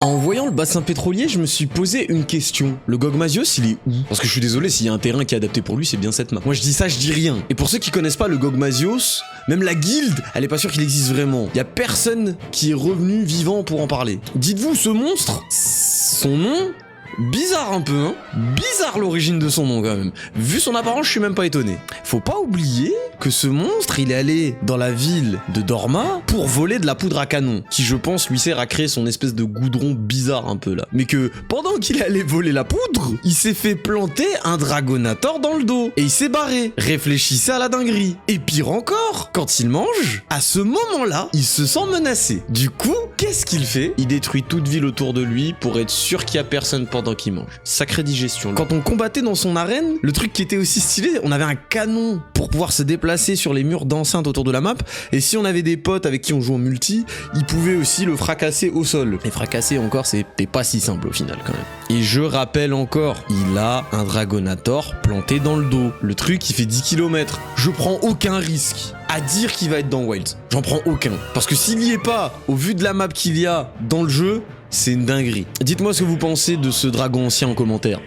En voyant le bassin pétrolier, je me suis posé une question. Le Gogmasios, il est où? Parce que je suis désolé, s'il y a un terrain qui est adapté pour lui, c'est bien cette map. Moi je dis ça, je dis rien. Et pour ceux qui connaissent pas le Gogmasios, même la guilde, elle est pas sûre qu'il existe vraiment. Y a personne qui est revenu vivant pour en parler. Dites-vous, ce monstre, son nom... bizarre un peu, hein. Bizarre l'origine de son nom quand même. Vu son apparence, je suis même pas étonné. Faut pas oublier que ce monstre, il est allé dans la ville de Dorma pour voler de la poudre à canon, qui je pense lui sert à créer son espèce de goudron bizarre un peu là. Mais que pendant qu'il est allé voler la poudre, il s'est fait planter un Dragonator dans le dos. Et il s'est barré. Réfléchissez à la dinguerie. Et pire encore, quand il mange, à ce moment-là, il se sent menacé. Du coup, qu'est-ce qu'il fait? Il détruit toute ville autour de lui pour être sûr qu'il y a personne pendant qu'il mange. Sacrée digestion. Quand on combattait dans son arène, le truc qui était aussi stylé, on avait un canon pour pouvoir se déplacer sur les murs d'enceinte autour de la map, et si on avait des potes avec qui on joue en multi, ils pouvaient aussi le fracasser au sol. Et fracasser encore, c'était pas si simple au final quand même. Et je rappelle encore, il a un Dragonator planté dans le dos. Le truc, il fait 10 km. Je prends aucun risque à dire qu'il va être dans Wilds. J'en prends aucun. Parce que s'il y est pas, au vu de la map qu'il y a dans le jeu, c'est une dinguerie. Dites-moi ce que vous pensez de ce dragon ancien en commentaire.